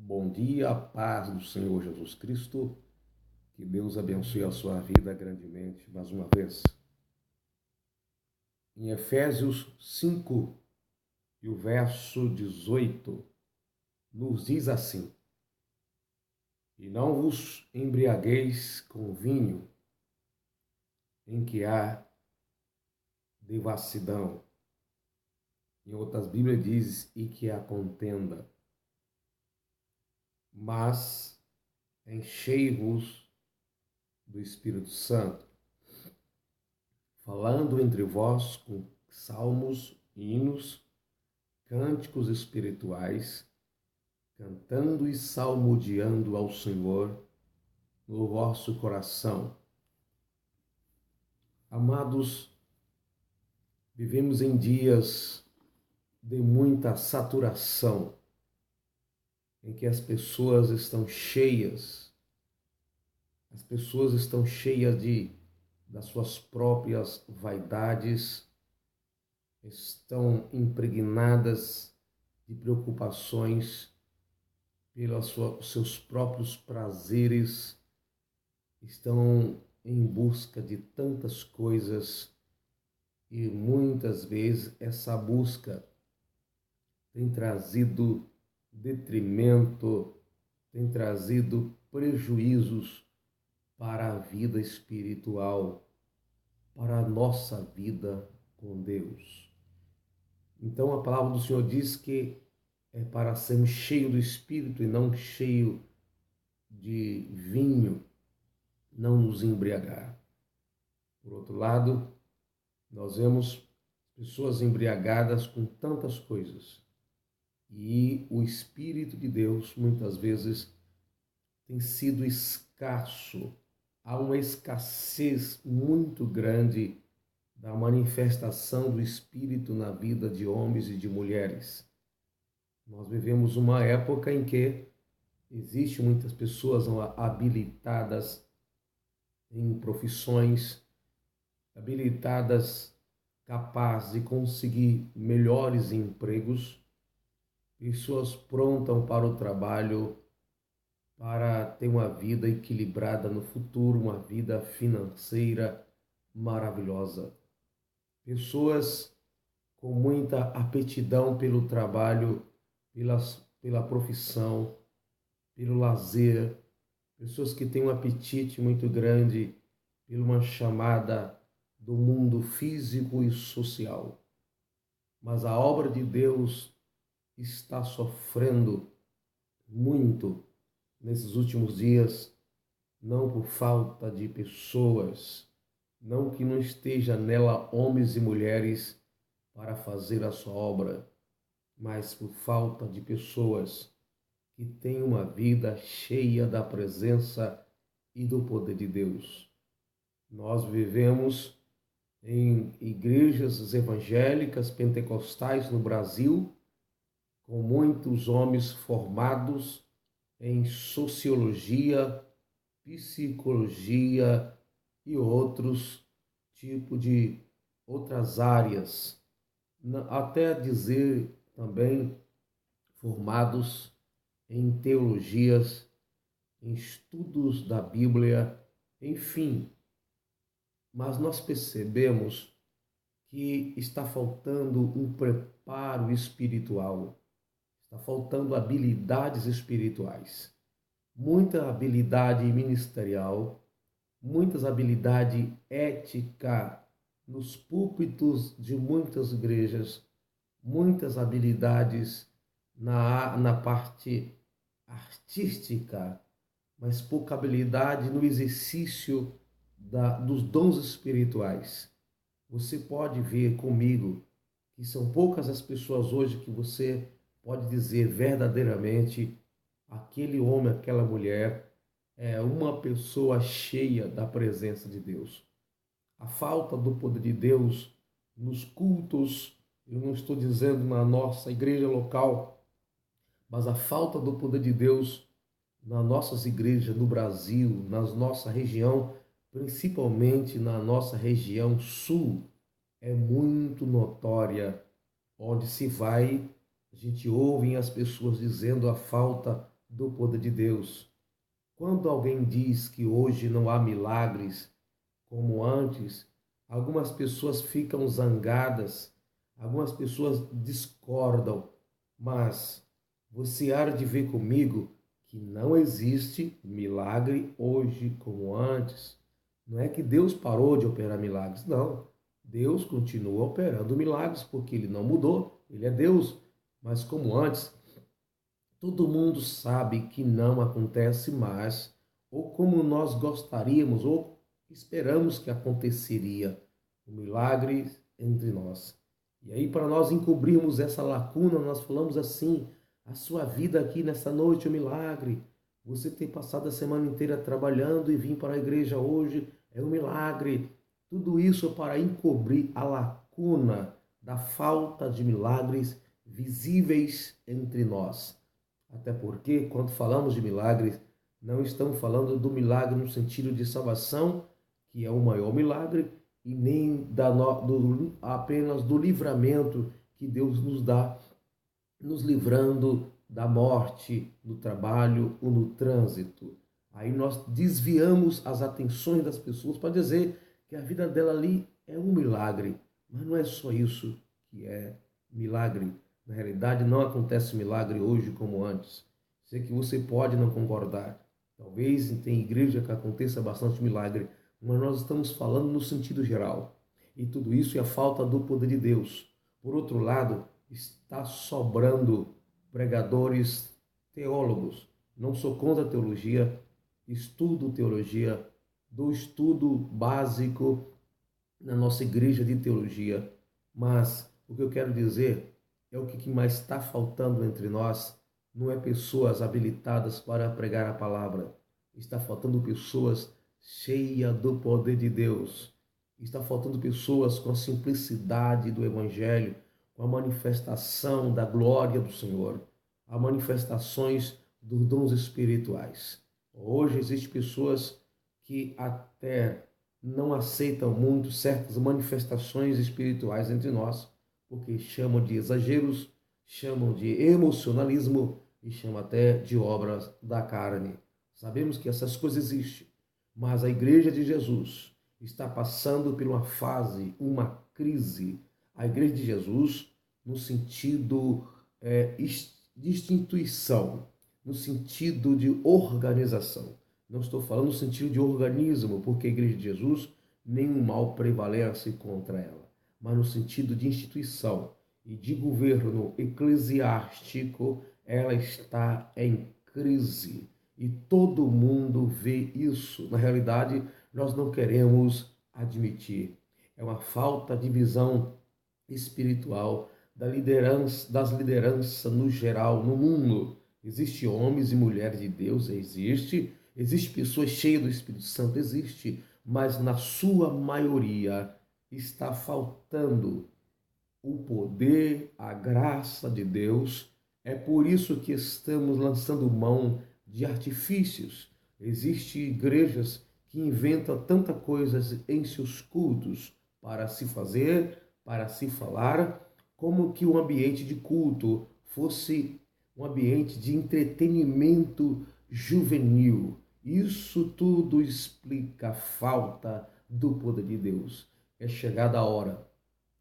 Bom dia, a paz do Senhor Jesus Cristo. Que Deus abençoe a sua vida grandemente mais uma vez. Em Efésios 5, e o verso 18, nos diz assim: E não vos embriagueis com vinho, em que há devassidão. Em outras Bíblias diz, e que há contenda. Mas enchei-vos do Espírito Santo, falando entre vós com salmos, hinos, cânticos espirituais, cantando e salmodiando ao Senhor no vosso coração. Amados, vivemos em dias de muita saturação, em que as pessoas estão cheias das suas próprias vaidades, estão impregnadas de preocupações pelos seus próprios prazeres, estão em busca de tantas coisas e muitas vezes essa busca tem trazido detrimento, tem trazido prejuízos para a vida espiritual, para a nossa vida com Deus. Então a palavra do Senhor diz que é para sermos cheios do Espírito e não cheio de vinho, não nos embriagar. Por outro lado, nós vemos pessoas embriagadas com tantas coisas e o Espírito de Deus muitas vezes tem sido escasso. Há uma escassez muito grande da manifestação do Espírito na vida de homens e de mulheres. Nós vivemos uma época em que existem muitas pessoas habilitadas em profissões, habilitadas, capazes de conseguir melhores empregos, pessoas prontas para o trabalho, para ter uma vida equilibrada no futuro, uma vida financeira maravilhosa. Pessoas com muita aptidão pelo trabalho, pela profissão, pelo lazer, pessoas que têm um apetite muito grande por uma chamada do mundo físico e social. Mas a obra de Deus está sofrendo muito nesses últimos dias, não por falta de pessoas, não que não esteja nela homens e mulheres para fazer a sua obra, mas por falta de pessoas que têm uma vida cheia da presença e do poder de Deus. Nós vivemos em igrejas evangélicas pentecostais no Brasil, com muitos homens formados em sociologia, psicologia e outros tipos de outras áreas, até dizer também formados em teologias, em estudos da Bíblia, enfim. Mas nós percebemos que está faltando um preparo espiritual, está faltando habilidades espirituais, muita habilidade ministerial, muitas habilidade ética nos púlpitos de muitas igrejas, muitas habilidades na parte artística, mas pouca habilidade no exercício dos dons espirituais. Você pode ver comigo que são poucas as pessoas hoje que você pode dizer verdadeiramente aquele homem, aquela mulher é uma pessoa cheia da presença de Deus. A falta do poder de Deus nos cultos, eu não estou dizendo na nossa igreja local, mas a falta do poder de Deus nas nossas igrejas no Brasil, na nossa região, principalmente na nossa região sul, é muito notória. Onde se vai, a gente ouve as pessoas dizendo a falta do poder de Deus. Quando alguém diz que hoje não há milagres como antes, algumas pessoas ficam zangadas, algumas pessoas discordam, mas você há de ver comigo que não existe milagre hoje como antes. Não é que Deus parou de operar milagres, não. Deus continua operando milagres porque ele não mudou, ele é Deus. Mas como antes, todo mundo sabe que não acontece mais, ou como nós gostaríamos, ou esperamos que aconteceria o milagre entre nós. E aí, para nós encobrirmos essa lacuna, nós falamos assim: a sua vida aqui nessa noite é um milagre. Você ter passado a semana inteira trabalhando e vir para a igreja hoje é um milagre. Tudo isso para encobrir a lacuna da falta de milagres visíveis entre nós. Até porque, quando falamos de milagres, não estamos falando do milagre no sentido de salvação, que é o maior milagre, e nem apenas do livramento que Deus nos dá, nos livrando da morte no trabalho ou no trânsito. Aí nós desviamos as atenções das pessoas para dizer que a vida dela ali é um milagre, mas não é só isso que é milagre. Na realidade, não acontece milagre hoje como antes. Sei que você pode não concordar. Talvez tem igreja que aconteça bastante milagre, mas nós estamos falando no sentido geral. E tudo isso é a falta do poder de Deus. Por outro lado, está sobrando pregadores teólogos. Não sou contra a teologia, estudo teologia, dou estudo básico na nossa igreja de teologia, mas o que eu quero dizer é o que mais está faltando entre nós não é pessoas habilitadas para pregar a palavra, está faltando pessoas cheias do poder de Deus, está faltando pessoas com a simplicidade do Evangelho, com a manifestação da glória do Senhor, as manifestações dos dons espirituais. Hoje existem pessoas que até não aceitam muito certas manifestações espirituais entre nós, porque chamam de exageros, chamam de emocionalismo e chamam até de obras da carne. Sabemos que essas coisas existem, mas a Igreja de Jesus está passando por uma fase, uma crise. A Igreja de Jesus, no sentido de instituição, no sentido de organização. Não estou falando no sentido de organismo, porque a Igreja de Jesus nenhum mal prevalece contra ela, mas no sentido de instituição e de governo eclesiástico, ela está em crise. E todo mundo vê isso. Na realidade, nós não queremos admitir. É uma falta de visão espiritual das lideranças no geral, no mundo. Existem homens e mulheres de Deus, existe pessoas cheias do Espírito Santo, existe, mas na sua maioria está faltando o poder, a graça de Deus. É por isso que estamos lançando mão de artifícios. Existem igrejas que inventam tanta coisas em seus cultos para se fazer, para se falar, como que o ambiente de culto fosse um ambiente de entretenimento juvenil. Isso tudo explica a falta do poder de Deus. É chegada a hora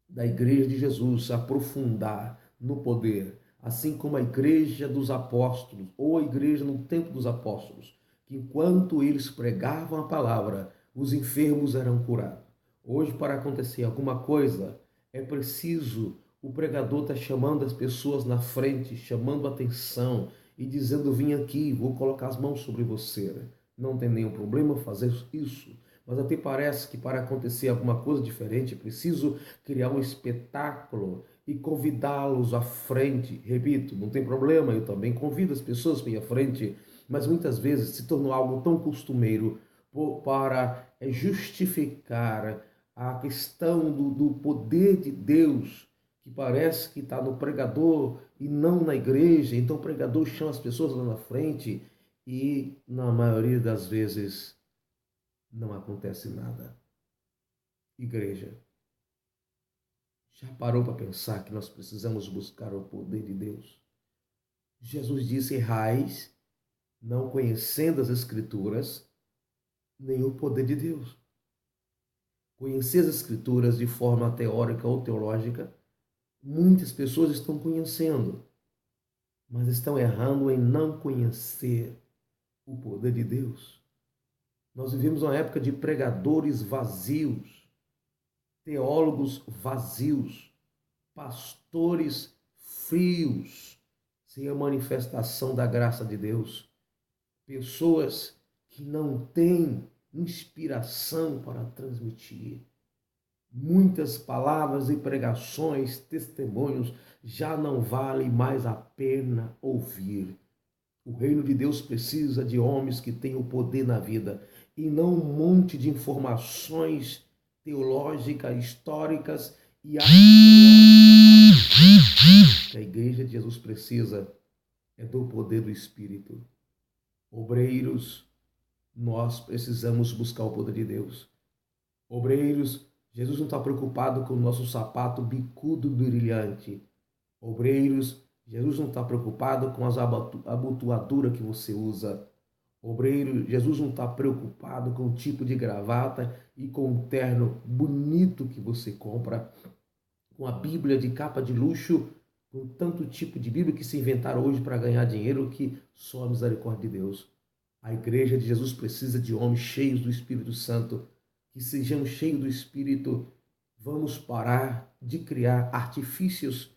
da Igreja de Jesus se aprofundar no poder, assim como a Igreja dos Apóstolos, ou a Igreja no tempo dos Apóstolos, que enquanto eles pregavam a palavra, os enfermos eram curados. Hoje, para acontecer alguma coisa, é preciso o pregador estar chamando as pessoas na frente, chamando a atenção e dizendo: vim aqui, vou colocar as mãos sobre você. Não tem nenhum problema fazer isso, mas até parece que para acontecer alguma coisa diferente, é preciso criar um espetáculo e convidá-los à frente. Repito, não tem problema, eu também convido as pessoas para ir à frente, mas muitas vezes se tornou algo tão costumeiro para justificar a questão do poder de Deus, que parece que está no pregador e não na igreja. Então o pregador chama as pessoas lá na frente e, na maioria das vezes, não acontece nada. Igreja, já parou para pensar que nós precisamos buscar o poder de Deus? Jesus disse: errais não conhecendo as Escrituras, nem o poder de Deus. Conhecer as Escrituras de forma teórica ou teológica, muitas pessoas estão conhecendo, mas estão errando em não conhecer o poder de Deus. Nós vivemos uma época de pregadores vazios, teólogos vazios, pastores frios, sem a manifestação da graça de Deus, pessoas que não têm inspiração para transmitir. Muitas palavras e pregações, testemunhos já não vale mais a pena ouvir. O reino de Deus precisa de homens que tenham poder na vida e não um monte de informações teológicas, históricas e arqueológicas. A igreja de Jesus precisa é do poder do Espírito. Obreiros, nós precisamos buscar o poder de Deus. Obreiros, Jesus não está preocupado com o nosso sapato bicudo brilhante. Obreiros, Jesus não está preocupado com as abotoaduras que você usa. Obreiro, Jesus não está preocupado com o tipo de gravata e com o terno bonito que você compra, com a Bíblia de capa de luxo, com tanto tipo de Bíblia que se inventaram hoje para ganhar dinheiro que só a misericórdia de Deus. A igreja de Jesus precisa de homens cheios do Espírito Santo, que sejamos cheios do Espírito. Vamos parar de criar artifícios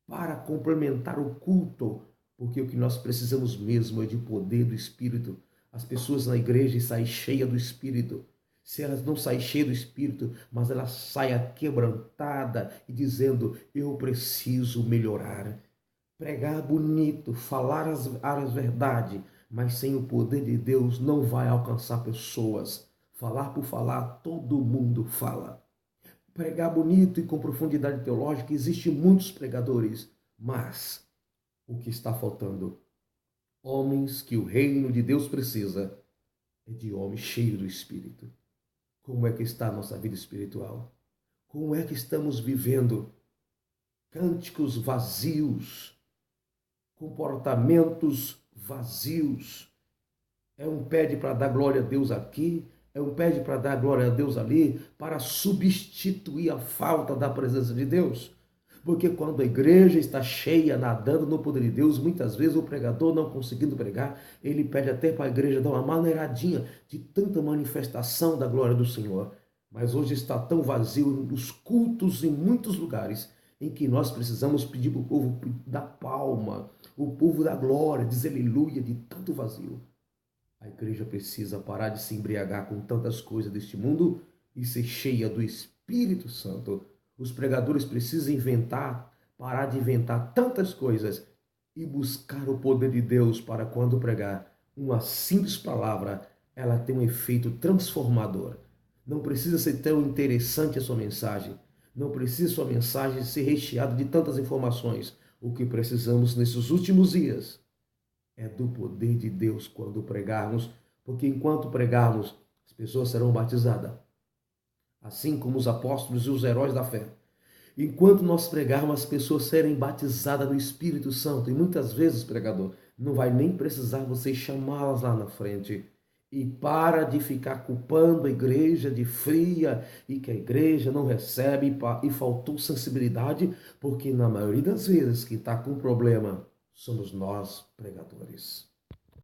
para complementar o culto, porque o que nós precisamos mesmo é de poder do Espírito. As pessoas na igreja saem cheias do Espírito. Se elas não saem cheias do Espírito, mas elas saem quebrantada e dizendo, eu preciso melhorar. Pregar bonito, falar as verdades, mas sem o poder de Deus não vai alcançar pessoas. Falar por falar, todo mundo fala. Pregar bonito e com profundidade teológica, existem muitos pregadores, mas o que está faltando? Homens que o reino de Deus precisa é de homens cheios do Espírito. Como é que está a nossa vida espiritual? Como é que estamos vivendo? Cânticos vazios, comportamentos vazios. É um pede para dar glória a Deus aqui, é um pede para dar glória a Deus ali, para substituir a falta da presença de Deus. Porque quando a igreja está cheia, nadando no poder de Deus, muitas vezes o pregador não conseguindo pregar, ele pede até para a igreja dar uma maneiradinha de tanta manifestação da glória do Senhor. Mas hoje está tão vazio os cultos em muitos lugares, em que nós precisamos pedir para o povo dar palma, o povo da glória, dizer aleluia, de tanto vazio. A igreja precisa parar de se embriagar com tantas coisas deste mundo e ser cheia do Espírito Santo. Os pregadores precisam parar de inventar tantas coisas e buscar o poder de Deus para quando pregar uma simples palavra, ela tem um efeito transformador. Não precisa ser tão interessante a sua mensagem. Não precisa sua mensagem ser recheada de tantas informações. O que precisamos nesses últimos dias é do poder de Deus quando pregarmos, porque enquanto pregarmos, as pessoas serão batizadas, assim como os apóstolos e os heróis da fé. Enquanto nós pregarmos, as pessoas serem batizadas no Espírito Santo, e muitas vezes, pregador, não vai nem precisar você chamá-las lá na frente. E para de ficar culpando a igreja de fria e que a igreja não recebe e faltou sensibilidade, porque na maioria das vezes que está com problema somos nós, pregadores.